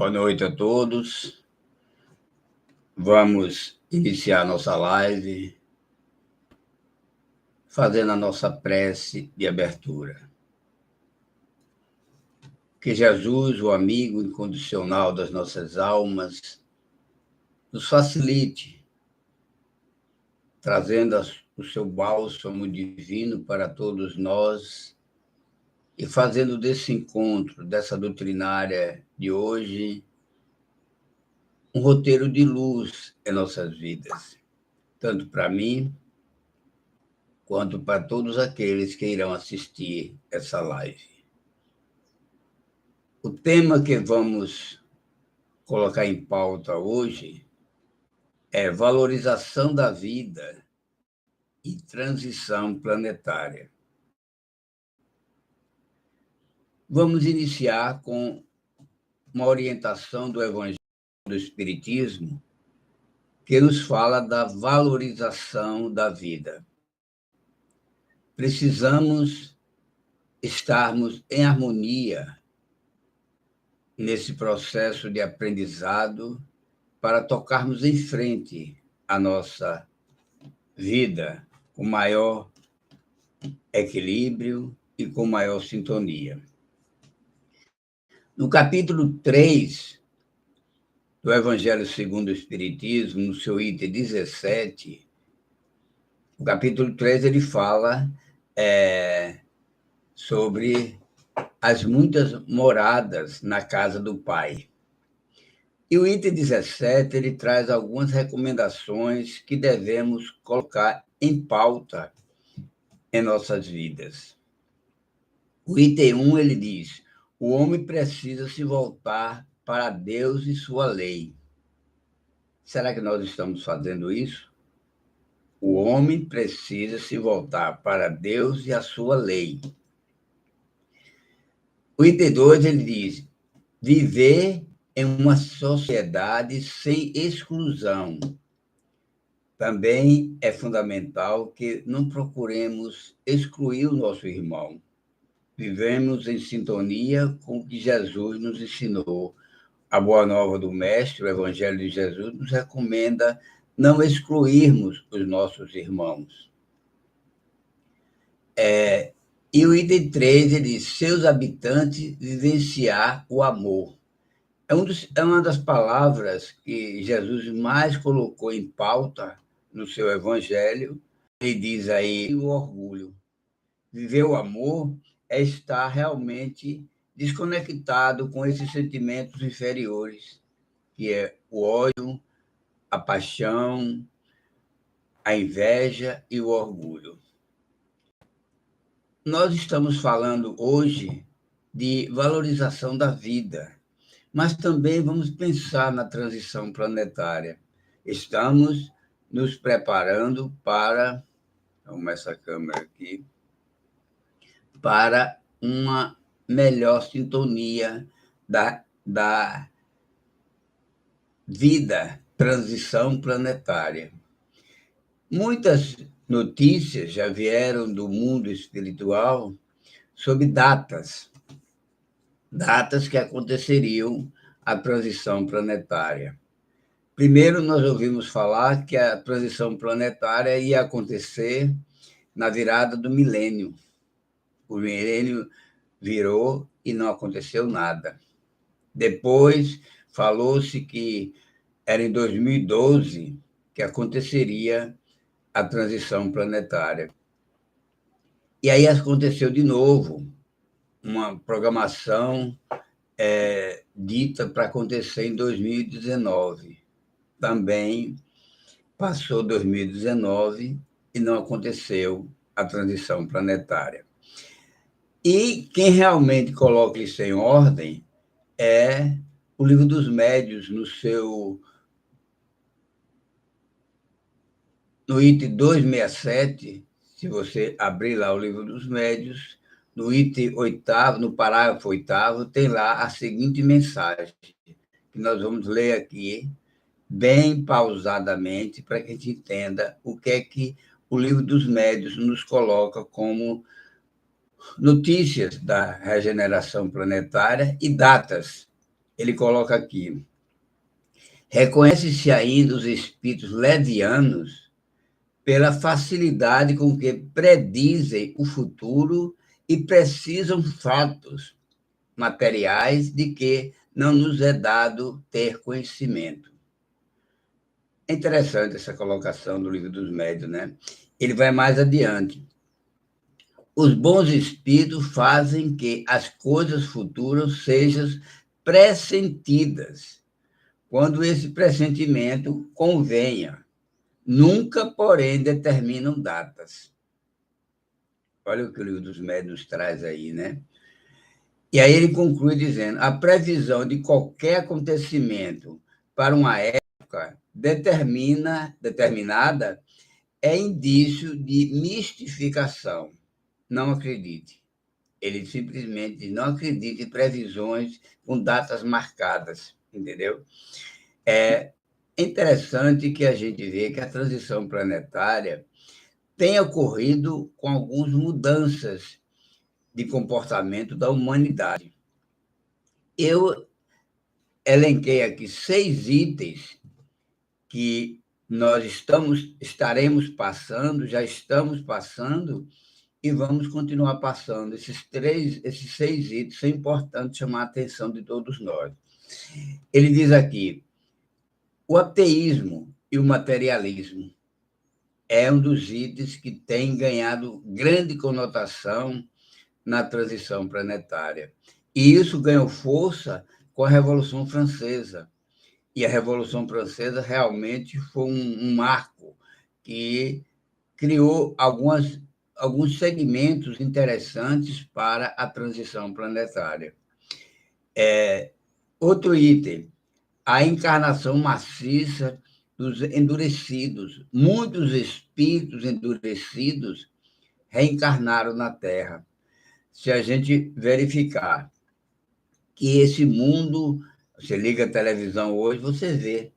Boa noite a todos. Vamos iniciar nossa live fazendo a nossa prece de abertura. Que Jesus, o amigo incondicional das nossas almas, nos facilite, trazendo o seu bálsamo divino para todos nós e fazendo desse encontro, dessa doutrinária de hoje, um roteiro de luz em nossas vidas, tanto para mim quanto para todos aqueles que irão assistir essa live. O tema que vamos colocar em pauta hoje é valorização da vida e transição planetária. Vamos iniciar com uma orientação do Evangelho do Espiritismo que nos fala da valorização da vida. Precisamos estarmos em harmonia nesse processo de aprendizado para tocarmos em frente a nossa vida com maior equilíbrio e com maior sintonia. No capítulo 3 do Evangelho segundo o Espiritismo, no seu item 17, o capítulo 3 ele fala sobre as muitas moradas na casa do Pai. E o item 17 ele traz algumas recomendações que devemos colocar em pauta em nossas vidas. O item 1 ele diz: o homem precisa se voltar para Deus e sua lei. Será que nós estamos fazendo isso? O homem precisa se voltar para Deus e a sua lei. O item 2 ele diz: viver em uma sociedade sem exclusão. Também é fundamental que não procuremos excluir o nosso irmão. Vivemos em sintonia com o que Jesus nos ensinou. A Boa Nova do Mestre, o Evangelho de Jesus, nos recomenda não excluirmos os nossos irmãos. E o item 3, ele diz: seus habitantes vivenciar o amor. É uma das palavras que Jesus mais colocou em pauta no seu Evangelho. Ele diz aí o orgulho. Viver o amor é estar realmente desconectado com esses sentimentos inferiores, que é o ódio, a paixão, a inveja e o orgulho. Nós estamos falando hoje de valorização da vida, mas também vamos pensar na transição planetária. Estamos nos preparando para, vou arrumar essa câmera aqui, para uma melhor sintonia da vida, transição planetária. Muitas notícias já vieram do mundo espiritual sobre datas que aconteceriam a transição planetária. Primeiro, nós ouvimos falar que a transição planetária ia acontecer na virada do milênio. O milênio virou e não aconteceu nada. Depois, falou-se que era em 2012 que aconteceria a transição planetária. E aí aconteceu de novo uma programação dita para acontecer em 2019. Também passou 2019 e não aconteceu a transição planetária. E quem realmente coloca isso em ordem é o Livro dos Médiuns, no item 267, se você abrir lá o Livro dos Médiuns, no item 8º, no parágrafo 8º, tem lá a seguinte mensagem, que nós vamos ler aqui, bem pausadamente, para que a gente entenda o que é que o Livro dos Médiuns nos coloca como notícias da regeneração planetária e datas ele coloca aqui: reconhece-se ainda os espíritos levianos pela facilidade com que predizem o futuro e precisam fatos materiais de que não nos é dado ter conhecimento. É interessante essa colocação do Livro dos Médiuns, né? Ele vai mais adiante. Os bons espíritos fazem que as coisas futuras sejam pressentidas, quando esse pressentimento convenha. Nunca, porém, determinam datas. Olha o que o Livro dos Médiuns traz aí, né? E aí ele conclui dizendo: a previsão de qualquer acontecimento para uma época determinada é indício de mistificação. Não acredite. Ele simplesmente diz: não acredite em previsões com datas marcadas, entendeu? É interessante que a gente vê que a transição planetária tem ocorrido com algumas mudanças de comportamento da humanidade. Eu elenquei aqui 6 itens que nós estaremos passando, já estamos passando e vamos continuar passando. Esses 6 itens são importantes chamar a atenção de todos nós. Ele diz aqui: o ateísmo e o materialismo é um dos itens que tem ganhado grande conotação na transição planetária. E isso ganhou força com a Revolução Francesa. E a Revolução Francesa realmente foi um marco que criou alguns segmentos interessantes para a transição planetária. Outro item: a encarnação maciça dos endurecidos. Muitos espíritos endurecidos reencarnaram na Terra. Se a gente verificar que esse mundo, você liga a televisão hoje, você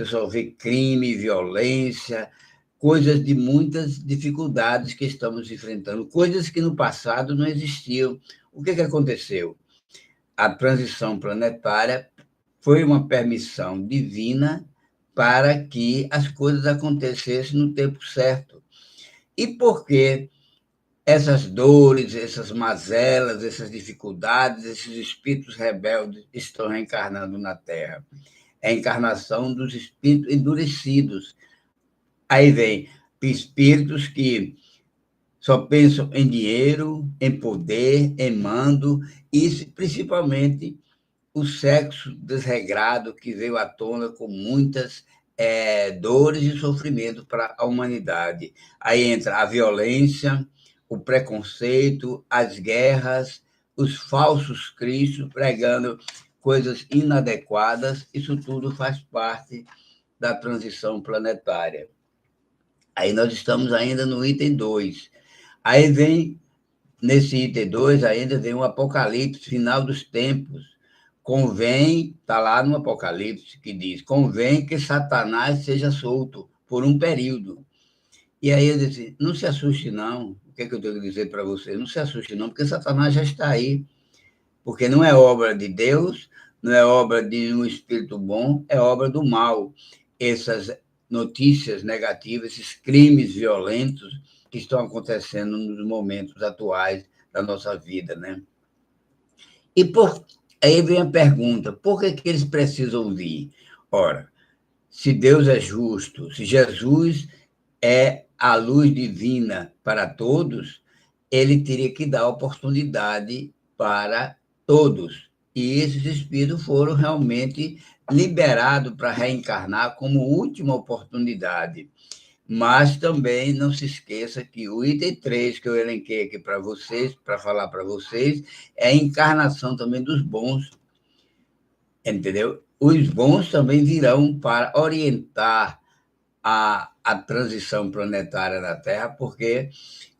só vê crime, violência, coisas de muitas dificuldades que estamos enfrentando, coisas que no passado não existiam. O que aconteceu? A transição planetária foi uma permissão divina para que as coisas acontecessem no tempo certo. E por que essas dores, essas mazelas, essas dificuldades, esses espíritos rebeldes estão reencarnando na Terra? É a encarnação dos espíritos endurecidos. Aí vem espíritos que só pensam em dinheiro, em poder, em mando, e principalmente o sexo desregrado que veio à tona com muitas dores e sofrimento para a humanidade. Aí entra a violência, o preconceito, as guerras, os falsos cristos pregando coisas inadequadas. Isso tudo faz parte da transição planetária. Aí nós estamos ainda no item 2. Aí vem, nesse item 2, ainda vem o Apocalipse, final dos tempos. Convém, está lá no Apocalipse, que diz: convém que Satanás seja solto por um período. E aí eu disse: não se assuste, não. O que é que eu tenho que dizer para você? Não se assuste, não, porque Satanás já está aí. Porque não é obra de Deus, não é obra de um espírito bom, é obra do mal. Essas notícias negativas, esses crimes violentos que estão acontecendo nos momentos atuais da nossa vida, né? Aí vem a pergunta: por que eles precisam vir? Ora, se Deus é justo, se Jesus é a luz divina para todos, ele teria que dar oportunidade para todos. E esses espíritos foram realmente liberados para reencarnar como última oportunidade. Mas também não se esqueça que o item 3 que eu elenquei aqui para vocês, para falar para vocês, é a encarnação também dos bons, entendeu? Os bons também virão para orientar a transição planetária da Terra, porque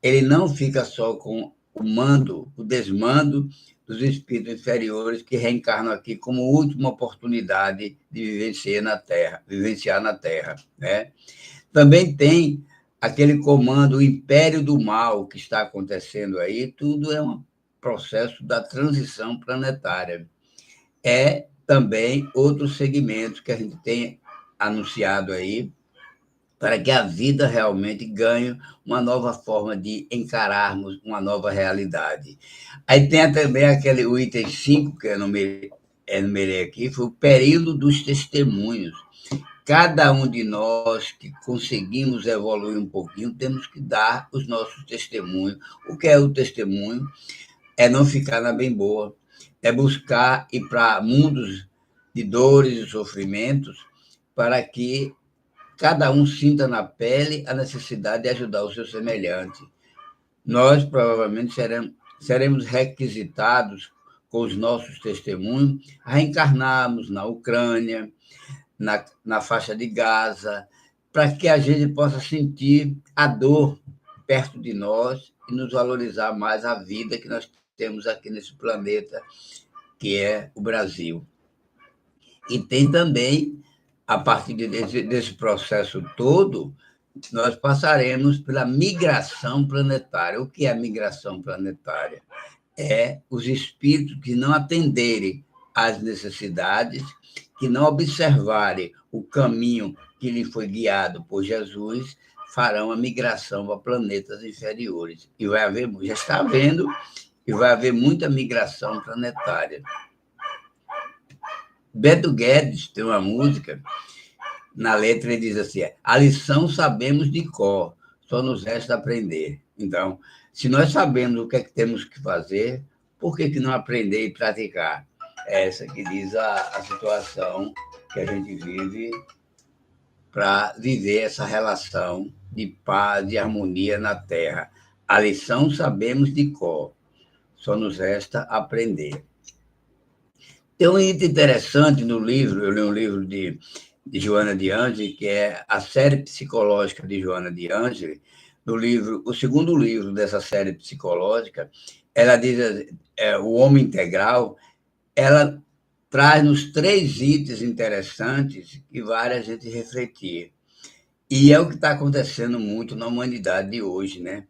ele não fica só com o mando, o desmando dos espíritos inferiores que reencarnam aqui como última oportunidade de vivenciar na Terra, né? Também tem aquele comando, o império do mal que está acontecendo aí, tudo é um processo da transição planetária. É também outros segmentos que a gente tem anunciado aí, para que a vida realmente ganhe uma nova forma de encararmos uma nova realidade. Aí tem também o item 5 que eu enumerei aqui, foi o período dos testemunhos. Cada um de nós que conseguimos evoluir um pouquinho, temos que dar os nossos testemunhos. O que é o testemunho? É não ficar na bem boa, é buscar ir para mundos de dores e sofrimentos para que cada um sinta na pele a necessidade de ajudar o seu semelhante. Nós provavelmente seremos requisitados com os nossos testemunhos a reencarnarmos na Ucrânia, na faixa de Gaza, para que a gente possa sentir a dor perto de nós e nos valorizar mais a vida que nós temos aqui nesse planeta, que é o Brasil. E tem também, a partir desse processo todo, nós passaremos pela migração planetária. O que é a migração planetária? É os espíritos que não atenderem às necessidades, que não observarem o caminho que lhe foi guiado por Jesus, farão a migração para planetas inferiores. E vai haver, já está havendo, e vai haver muita migração planetária. Beto Guedes tem uma música, na letra ele diz assim: a lição sabemos de cor, só nos resta aprender. Então, se nós sabemos o que é que temos que fazer, por que não aprender e praticar? É essa que diz a situação que a gente vive para viver essa relação de paz e harmonia na Terra. A lição sabemos de cor, só nos resta aprender. Tem um item interessante no livro, eu li um livro de Joana de Ângeli, que é a série psicológica de Joana de Ângeli. No livro, o segundo livro dessa série psicológica, ela diz, o Homem Integral, ela traz-nos 3 itens interessantes que vale a gente refletir. E é o que está acontecendo muito na humanidade de hoje, né?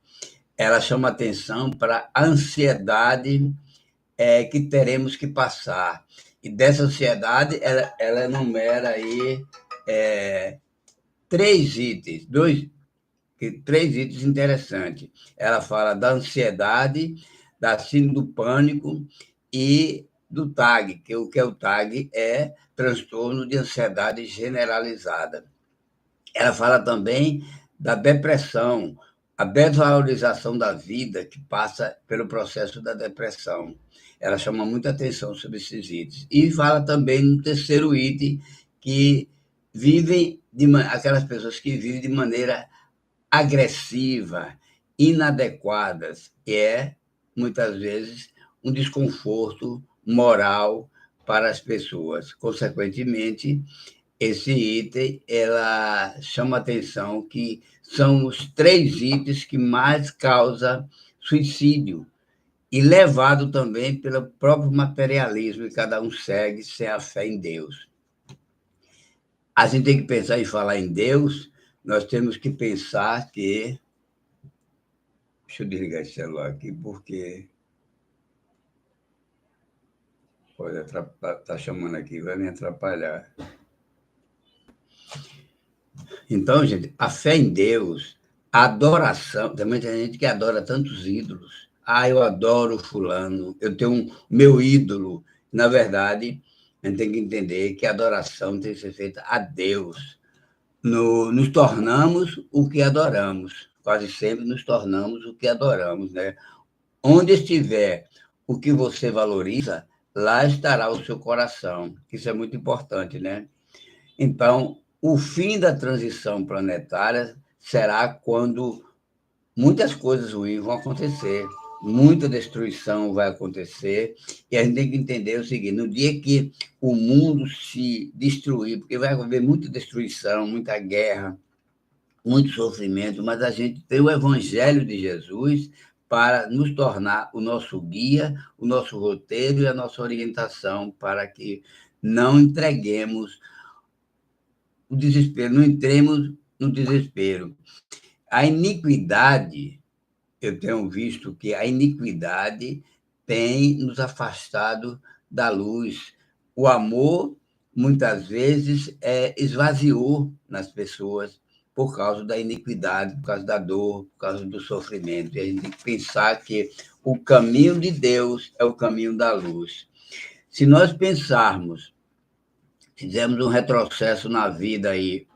Ela chama atenção para a ansiedade que teremos que passar. E dessa ansiedade, ela enumera aí 3 itens, 3 itens interessantes. Ela fala da ansiedade, da síndrome do pânico e do TAG, que o que é o TAG é transtorno de ansiedade generalizada. Ela fala também da depressão, a desvalorização da vida que passa pelo processo da depressão. Ela chama muita atenção sobre esses itens. E fala também no terceiro item, que aquelas pessoas que vivem de maneira agressiva, inadequadas, e muitas vezes, um desconforto moral para as pessoas. Consequentemente, esse item, ela chama atenção que são os 3 itens que mais causam suicídio, e levado também pelo próprio materialismo, que cada um segue sem a fé em Deus. A gente tem que pensar em falar em Deus, nós temos que pensar que... Deixa eu desligar esse celular aqui, porque pode atrapalhar, tá chamando aqui, vai me atrapalhar. Então, gente, a fé em Deus, a adoração, também tem gente que adora tantos ídolos. Eu adoro fulano, eu tenho meu ídolo. Na verdade, a gente tem que entender que a adoração tem que ser feita a Deus. Nos tornamos o que adoramos. Quase sempre nos tornamos o que adoramos, né? Onde estiver o que você valoriza, lá estará o seu coração. Isso é muito importante, né? Então, o fim da transição planetária será quando muitas coisas ruins vão acontecer, muita destruição vai acontecer, e a gente tem que entender o seguinte: no dia que o mundo se destruir, porque vai haver muita destruição, muita guerra, muito sofrimento, mas a gente tem o Evangelho de Jesus para nos tornar o nosso guia, o nosso roteiro e a nossa orientação, para que não entreguemos o desespero, não entremos no desespero. A iniquidade, eu tenho visto que a iniquidade tem nos afastado da luz. o amor, muitas vezes, esvaziou nas pessoas por causa da iniquidade, por causa da dor, por causa do sofrimento. E a gente tem que pensar que o caminho de Deus é o caminho da luz. Se nós pensarmos, fizermos um retrocesso na vida aí,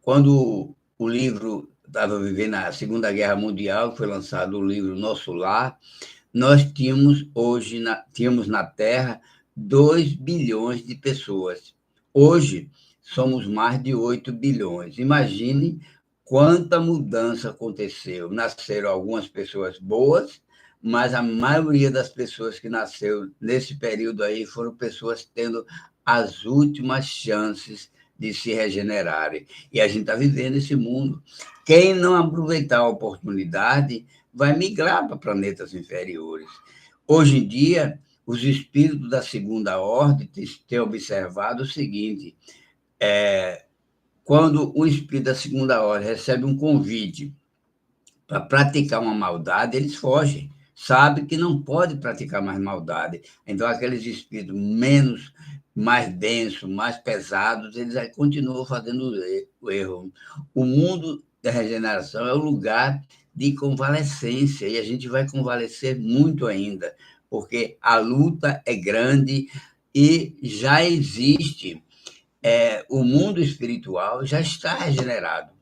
quando o livro estava vivendo a Segunda Guerra Mundial, foi lançado o livro Nosso Lar, nós tínhamos na Terra 2 bilhões de pessoas. Hoje, somos mais de 8 bilhões. Imagine quanta mudança aconteceu. Nasceram algumas pessoas boas, mas a maioria das pessoas que nasceram nesse período aí foram pessoas tendo as últimas chances de se regenerarem. E a gente está vivendo esse mundo. Quem não aproveitar a oportunidade vai migrar para planetas inferiores. Hoje em dia, os espíritos da segunda ordem têm observado o seguinte: quando um espírito da segunda ordem recebe um convite para praticar uma maldade, eles fogem. Sabe que não pode praticar mais maldade. Então, aqueles espíritos mais densos, mais pesados, eles continuam fazendo o erro. O mundo da regeneração é o lugar de convalescência, e a gente vai convalescer muito ainda, porque a luta é grande e já existe, o mundo espiritual já está regenerado.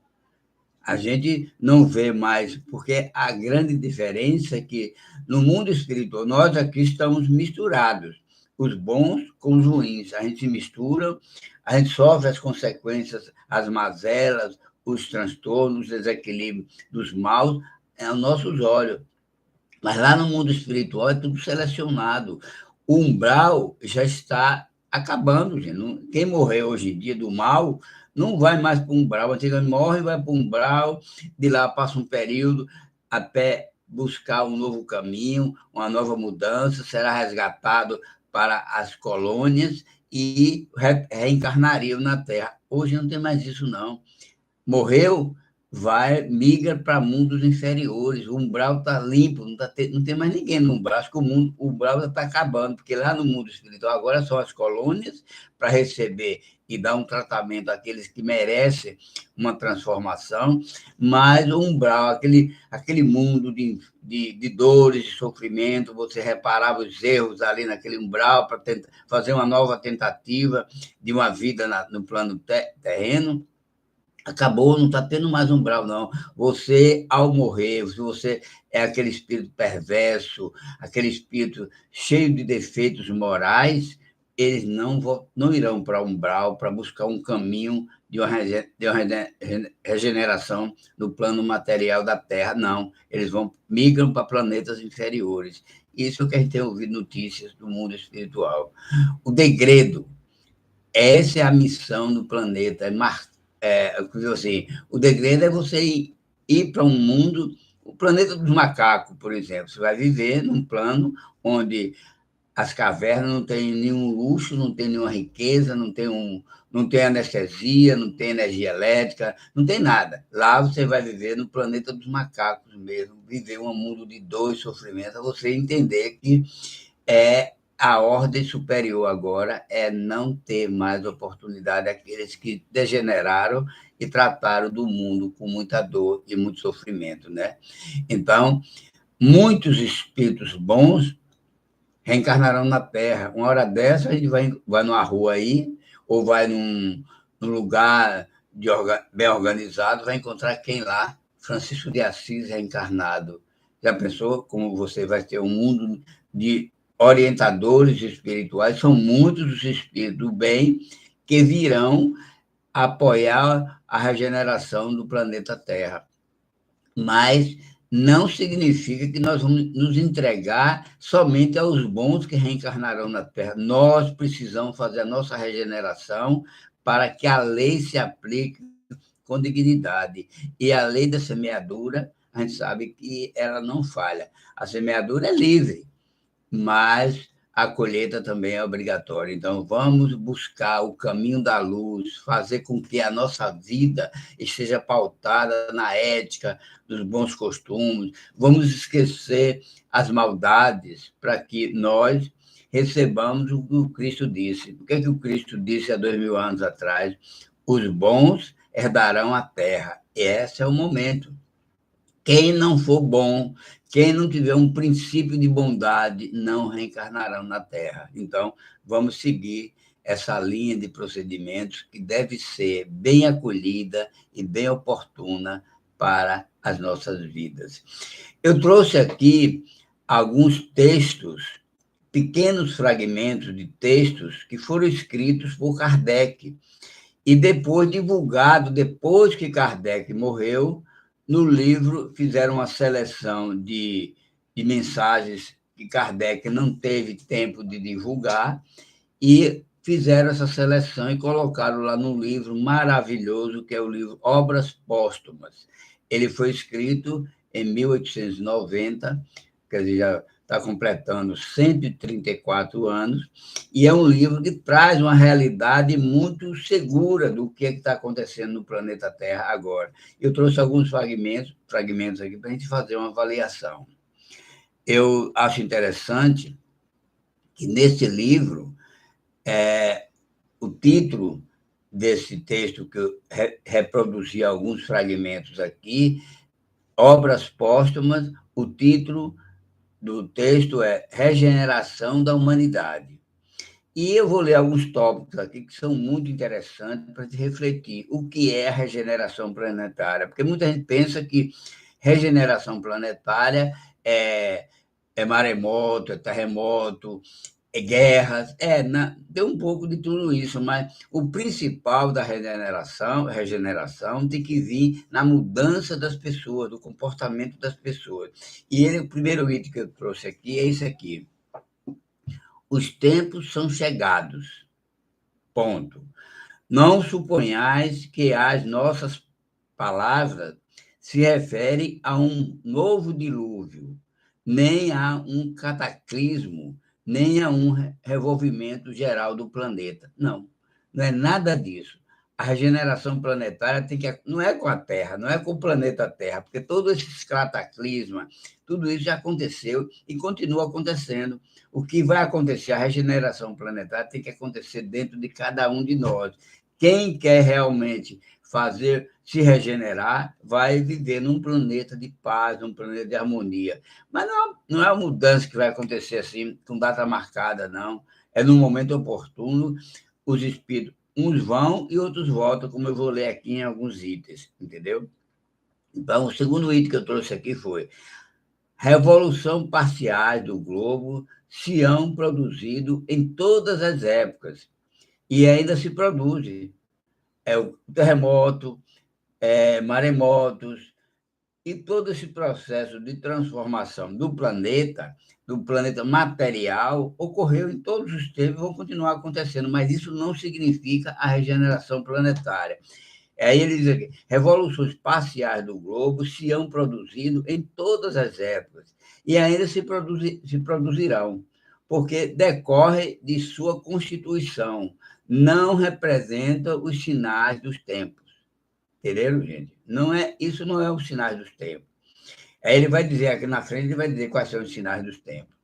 A gente não vê mais, porque a grande diferença é que no mundo espiritual nós aqui estamos misturados, os bons com os ruins. A gente se mistura, a gente sofre as consequências, as mazelas, os transtornos, os desequilíbrios dos maus aos nossos olhos. Mas lá no mundo espiritual é tudo selecionado. O umbral já está acabando, gente. Quem morreu hoje em dia do mal não vai mais para o umbral. Antigamente morre e vai para o umbral, de lá passa um período até buscar um novo caminho, uma nova mudança, será resgatado para as colônias e reencarnariam na Terra. Hoje não tem mais isso, não. Morreu, migra para mundos inferiores. O umbral está limpo, não tem mais ninguém no umbral. Acho que o umbral já está acabando, porque lá no mundo espiritual agora são as colônias para receber e dar um tratamento àqueles que merecem uma transformação, mas o umbral, aquele mundo de dores, de sofrimento, você reparava os erros ali naquele umbral para fazer uma nova tentativa de uma vida no plano terreno. Acabou, não está tendo mais umbral, não. Você, ao morrer, se você é aquele espírito perverso, aquele espírito cheio de defeitos morais, eles não irão para o umbral para buscar um caminho de uma regeneração no plano material da Terra, não. Eles migram para planetas inferiores. Isso é o que a gente tem ouvido notícias do mundo espiritual. O degredo, essa é a missão do planeta, assim, o degredo é você ir para um mundo, o planeta dos macacos, por exemplo. Você vai viver num plano onde as cavernas não têm nenhum luxo, não tem nenhuma riqueza, não tem anestesia, não tem energia elétrica, não tem nada. Lá você vai viver no planeta dos macacos mesmo, viver um mundo de dor e sofrimento, você entender que a ordem superior agora é não ter mais oportunidade àqueles que degeneraram e trataram do mundo com muita dor e muito sofrimento, né? Então, muitos espíritos bons reencarnarão na Terra. Uma hora dessa, a gente vai numa rua aí, ou vai num lugar bem organizado, vai encontrar quem lá? Francisco de Assis reencarnado. Já pensou como você vai ter um mundo de orientadores espirituais? São muitos os espíritos do bem que virão apoiar a regeneração do planeta Terra. Mas não significa que nós vamos nos entregar somente aos bons que reencarnarão na Terra. Nós precisamos fazer a nossa regeneração para que a lei se aplique com dignidade. E a lei da semeadura, a gente sabe que ela não falha. A semeadura é livre, mas a colheita também é obrigatória. Então, vamos buscar o caminho da luz, fazer com que a nossa vida esteja pautada na ética, dos bons costumes. Vamos esquecer as maldades para que nós recebamos o que o Cristo disse. O que é que o Cristo disse há 2000 anos atrás? Os bons herdarão a terra. E esse é o momento. Quem não for bom, quem não tiver um princípio de bondade, não reencarnarão na Terra. Então, vamos seguir essa linha de procedimentos que deve ser bem acolhida e bem oportuna para as nossas vidas. Eu trouxe aqui alguns textos, pequenos fragmentos de textos que foram escritos por Kardec e depois divulgado, depois que Kardec morreu. No livro, fizeram uma seleção de mensagens que Kardec não teve tempo de divulgar e fizeram essa seleção e colocaram lá no livro maravilhoso, que é o livro Obras Póstumas. Ele foi escrito em 1890, quer dizer, já está completando 134 anos, e é um livro que traz uma realidade muito segura do que está acontecendo no planeta Terra agora. Eu trouxe alguns fragmentos aqui para a gente fazer uma avaliação. Eu acho interessante que, nesse livro, o título desse texto, que eu reproduzi alguns fragmentos aqui, Obras Póstumas, o título do texto é Regeneração da Humanidade. E eu vou ler alguns tópicos aqui que são muito interessantes para te refletir o que é a regeneração planetária, porque muita gente pensa que regeneração planetária é maremoto, é terremoto, guerras, tem um pouco de tudo isso, mas o principal da regeneração tem que vir na mudança das pessoas, do comportamento das pessoas. E o primeiro item que eu trouxe aqui é esse aqui. Os tempos são chegados. Ponto. Não suponhais que as nossas palavras se referem a um novo dilúvio, nem a um cataclismo, nem a um revolvimento geral do planeta. Não, não é nada disso. A regeneração planetária não é com a Terra, não é com o planeta Terra, porque todos esses cataclismas, tudo isso já aconteceu e continua acontecendo. O que vai acontecer, a regeneração planetária tem que acontecer dentro de cada um de nós. Quem quer realmente se regenerar, vai viver num planeta de paz, num planeta de harmonia. Mas não é uma mudança que vai acontecer assim, com data marcada, não. É no momento oportuno, os espíritos, uns vão e outros voltam, como eu vou ler aqui em alguns itens, entendeu? Então, o segundo item que eu trouxe aqui foi revolução parciais do globo se hão produzido em todas as épocas e ainda se produzem. O terremoto, maremotos, e todo esse processo de transformação do planeta material, ocorreu em todos os tempos e vão continuar acontecendo, mas isso não significa a regeneração planetária. Aí ele diz aqui, revoluções parciais do globo se hão produzido em todas as épocas e ainda se produzirão, porque decorre de sua constituição, não representa os sinais dos tempos. Entenderam, gente? Isso não é os sinais dos tempos. Aí ele vai dizer aqui na frente, ele vai dizer quais são os sinais dos tempos.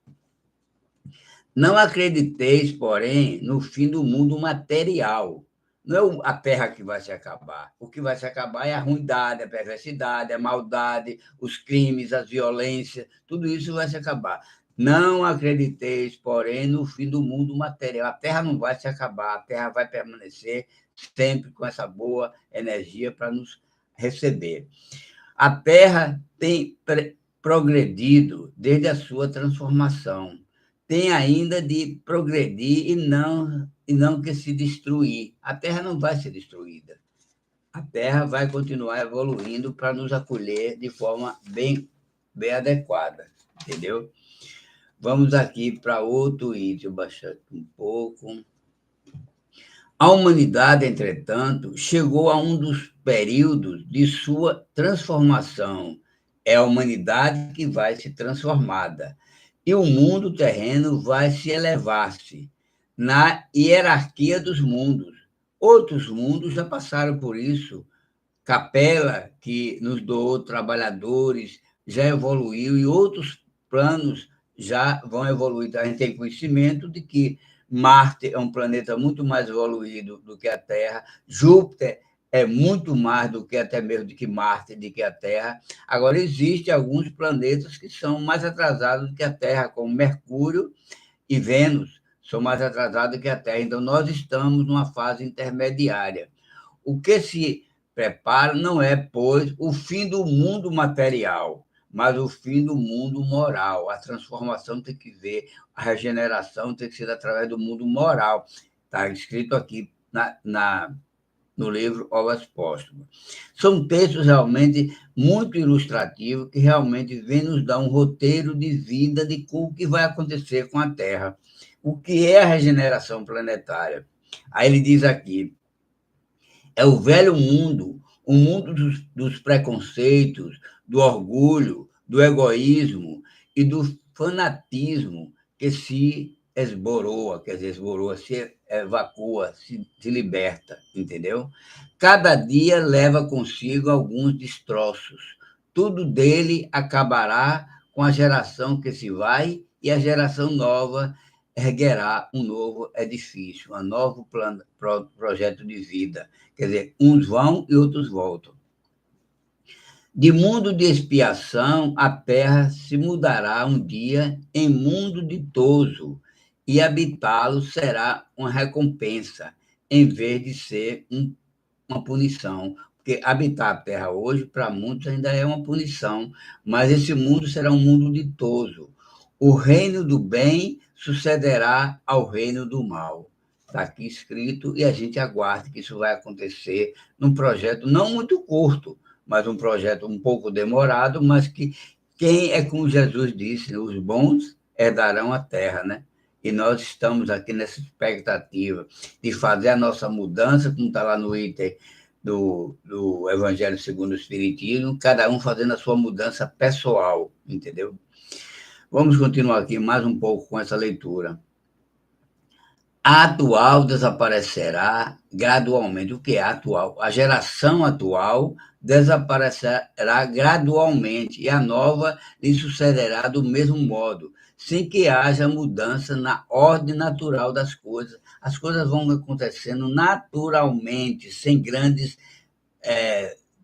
Não acrediteis, porém, no fim do mundo material. Não é a Terra que vai se acabar. O que vai se acabar é a ruindade, a perversidade, a maldade, os crimes, as violências, tudo isso vai se acabar. Não acrediteis, porém, no fim do mundo material. A Terra não vai se acabar, a Terra vai permanecer sempre com essa boa energia para nos receber. A Terra tem progredido desde a sua transformação. Tem ainda de progredir e não que se destruir. A Terra não vai ser destruída. A Terra vai continuar evoluindo para nos acolher de forma bem adequada, entendeu? Vamos aqui para outro item, baixar aqui um pouco. A humanidade, entretanto, chegou a um dos períodos de sua transformação. É a humanidade que vai se transformada. E o mundo terreno vai se elevar-se na hierarquia dos mundos. Outros mundos já passaram por isso. Capela, que nos doou trabalhadores, já evoluiu, e outros planos já vão evoluir. A gente tem conhecimento de que Marte é um planeta muito mais evoluído do que a Terra, Júpiter é muito mais do que até mesmo do que Marte, do que a Terra. Agora, existem alguns planetas que são mais atrasados do que a Terra, como Mercúrio e Vênus, são mais atrasados do que a Terra. Então, nós estamos numa fase intermediária. O que se prepara não é, pois, o fim do mundo material, mas o fim do mundo moral. A transformação tem que ver, a regeneração tem que ser através do mundo moral. Está escrito aqui no livro Obras Póstumas. São textos realmente muito ilustrativos que realmente vêm nos dar um roteiro de vida de o que vai acontecer com a Terra. O que é a regeneração planetária? Aí ele diz aqui, é o velho mundo, o mundo dos preconceitos, do orgulho, do egoísmo e do fanatismo que se esboroa, quer dizer, esboroa, se evacua, se liberta, entendeu? Cada dia leva consigo alguns destroços. Tudo dele acabará com a geração que se vai e a geração nova erguerá um novo edifício, um novo projeto de vida. Quer dizer, uns vão e outros voltam. De mundo de expiação, a terra se mudará um dia em mundo ditoso, e habitá-lo será uma recompensa, em vez de ser uma punição. Porque habitar a terra hoje, para muitos, ainda é uma punição, mas esse mundo será um mundo ditoso. O reino do bem sucederá ao reino do mal. Está aqui escrito e a gente aguarda que isso vai acontecer num projeto não muito curto, mas um projeto um pouco demorado, mas que quem é como Jesus disse, os bons herdarão a terra, né? E nós estamos aqui nessa expectativa de fazer a nossa mudança, como está lá no item do Evangelho segundo o Espiritismo, cada um fazendo a sua mudança pessoal, entendeu? Vamos continuar aqui mais um pouco com essa leitura. A atual desaparecerá gradualmente. O que é atual? A geração atual desaparecerá gradualmente e a nova lhe sucederá do mesmo modo, sem que haja mudança na ordem natural das coisas. As coisas vão acontecendo naturalmente, sem grandes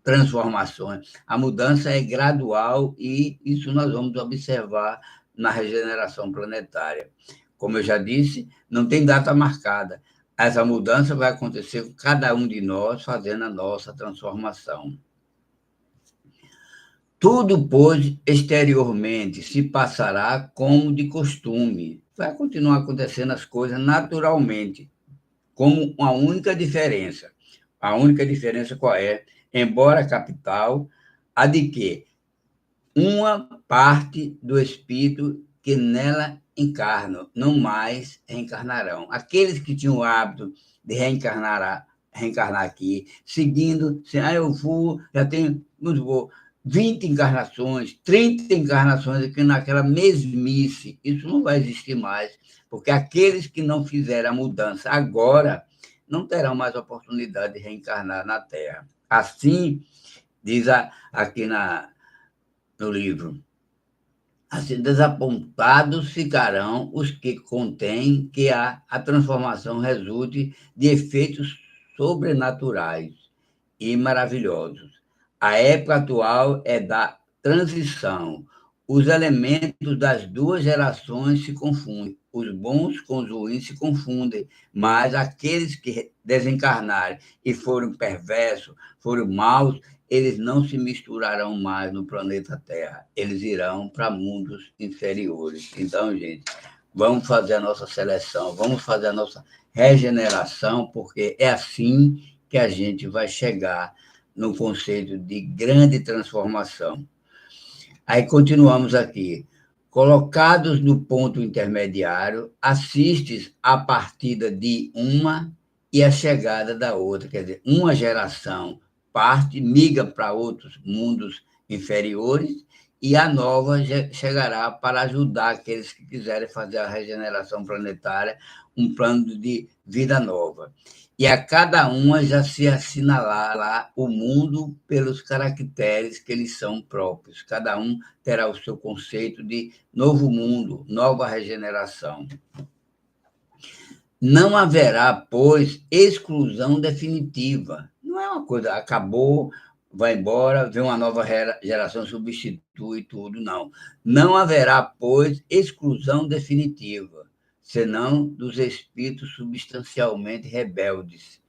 transformações. A mudança é gradual e isso nós vamos observar na regeneração planetária. Como eu já disse, não tem data marcada. Essa mudança vai acontecer com cada um de nós fazendo a nossa transformação. Tudo, pois, exteriormente se passará como de costume. Vai continuar acontecendo as coisas naturalmente, como uma única diferença. A única diferença qual é? Embora capital, a de que uma parte do espírito que nela encarnam, não mais reencarnarão. Aqueles que tinham o hábito de reencarnar aqui, seguindo, assim, eu vou, já tenho, vou, 20 encarnações, 30 encarnações aqui naquela mesmice, isso não vai existir mais, porque aqueles que não fizeram a mudança agora não terão mais oportunidade de reencarnar na Terra. Assim, diz aqui no livro, assim, desapontados ficarão os que contêm que a transformação resulte de efeitos sobrenaturais e maravilhosos. A época atual é da transição. Os elementos das duas gerações se confundem. Os bons com os ruins se confundem, mas aqueles que desencarnarem e foram perversos, foram maus, eles não se misturarão mais no planeta Terra. Eles irão para mundos inferiores. Então, gente, vamos fazer a nossa seleção, vamos fazer a nossa regeneração, porque é assim que a gente vai chegar no conceito de grande transformação. Aí continuamos aqui. Colocados no ponto intermediário, assistes à partida de uma e a chegada da outra. Quer dizer, uma geração parte, migra para outros mundos inferiores e a nova chegará para ajudar aqueles que quiserem fazer a regeneração planetária, um plano de vida nova. E a cada uma já se assinalará lá o mundo pelos caracteres que eles são próprios. Cada um terá o seu conceito de novo mundo, nova regeneração. Não haverá, pois, exclusão definitiva. Não é uma coisa, acabou, vai embora, vem uma nova geração, substitui tudo, não. Não haverá, pois, exclusão definitiva, senão dos espíritos substancialmente rebeldes,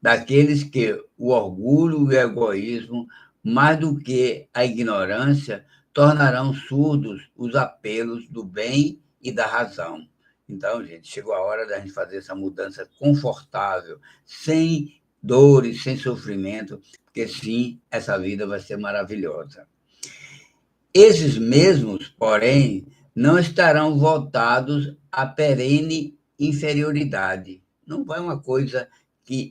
daqueles que o orgulho e o egoísmo, mais do que a ignorância, tornarão surdos os apelos do bem e da razão. Então, gente, chegou a hora da gente fazer essa mudança confortável, sem dores, sem sofrimento, porque sim, essa vida vai ser maravilhosa. Esses mesmos, porém, não estarão voltados à perene inferioridade. Não vai uma coisa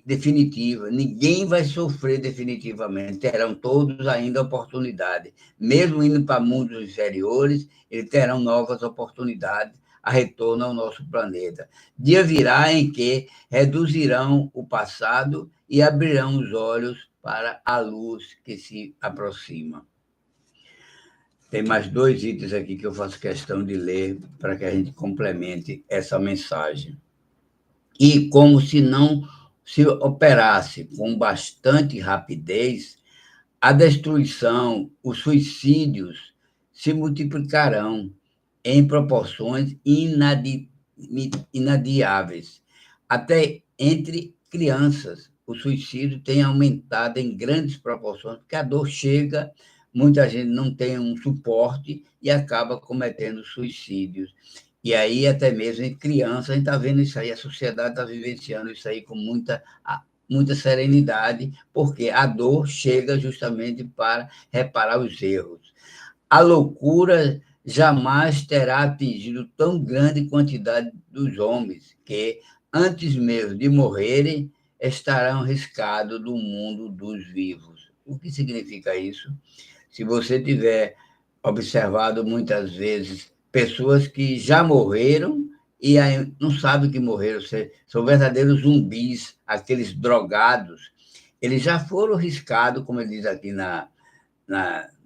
definitiva, ninguém vai sofrer definitivamente, terão todos ainda oportunidade. Mesmo indo para mundos inferiores, eles terão novas oportunidades a retorno ao nosso planeta. Dia virá em que reduzirão o passado e abrirão os olhos para a luz que se aproxima. Tem mais 2 itens aqui que eu faço questão de ler para que a gente complemente essa mensagem. E como se não se operasse com bastante rapidez, a destruição, os suicídios se multiplicarão em proporções inadiáveis. Até entre crianças, o suicídio tem aumentado em grandes proporções, porque a dor chega, muita gente não tem um suporte e acaba cometendo suicídios. E aí, até mesmo em criança, a gente está vendo isso aí, a sociedade está vivenciando isso aí com muita serenidade, porque a dor chega justamente para reparar os erros. A loucura jamais terá atingido tão grande quantidade dos homens que, antes mesmo de morrerem, estarão riscados do mundo dos vivos. O que significa isso? Se você tiver observado muitas vezes pessoas que já morreram e aí não sabem que morreram, são verdadeiros zumbis, aqueles drogados, eles já foram riscados, como ele diz aqui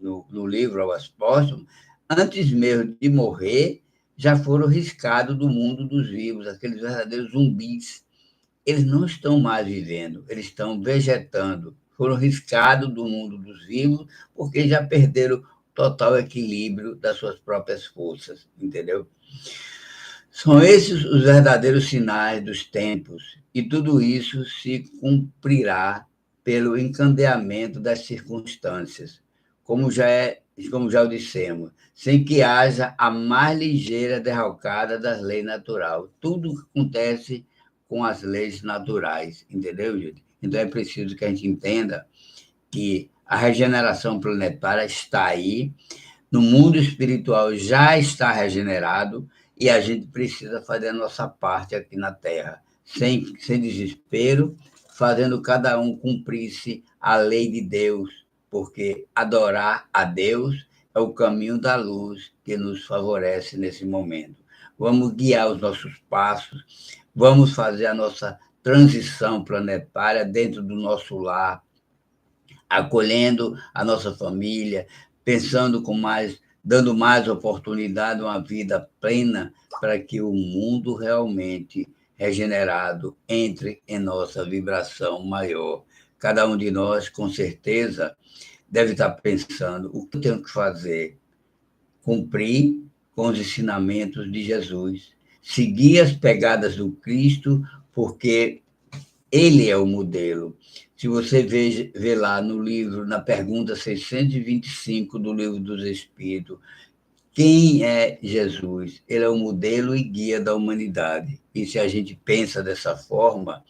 no livro Aos Póstumos, antes mesmo de morrer, já foram riscados do mundo dos vivos, aqueles verdadeiros zumbis. Eles não estão mais vivendo, eles estão vegetando. Foram riscados do mundo dos vivos porque já perderam o total equilíbrio das suas próprias forças, entendeu? São esses os verdadeiros sinais dos tempos, e tudo isso se cumprirá pelo encandeamento das circunstâncias, como já o dissemos, sem que haja a mais ligeira derrocada das leis naturais. Tudo acontece com as leis naturais, entendeu, gente? Então é preciso que a gente entenda que a regeneração planetária está aí, no mundo espiritual já está regenerado, e a gente precisa fazer a nossa parte aqui na Terra, sem desespero, fazendo cada um cumprir-se a lei de Deus, porque adorar a Deus é o caminho da luz que nos favorece nesse momento. Vamos guiar os nossos passos, vamos fazer a nossa transição planetária dentro do nosso lar, acolhendo a nossa família, pensando dando mais oportunidade a uma vida plena para que o mundo realmente regenerado entre em nossa vibração maior. Cada um de nós, com certeza, deve estar pensando o que eu tenho que fazer, cumprir com os ensinamentos de Jesus, seguir as pegadas do Cristo, porque ele é o modelo. Se você vê lá no livro, na pergunta 625 do Livro dos Espíritos, quem é Jesus? Ele é o modelo e guia da humanidade. E se a gente pensa dessa forma,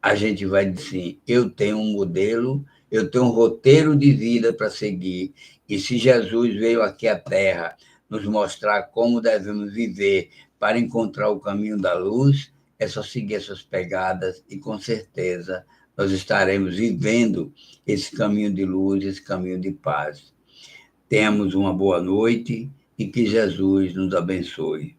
a gente vai dizer assim, eu tenho um modelo, eu tenho um roteiro de vida para seguir. E se Jesus veio aqui à Terra nos mostrar como devemos viver para encontrar o caminho da luz, é só seguir essas pegadas e, com certeza, nós estaremos vivendo esse caminho de luz, esse caminho de paz. Tenhamos uma boa noite e que Jesus nos abençoe.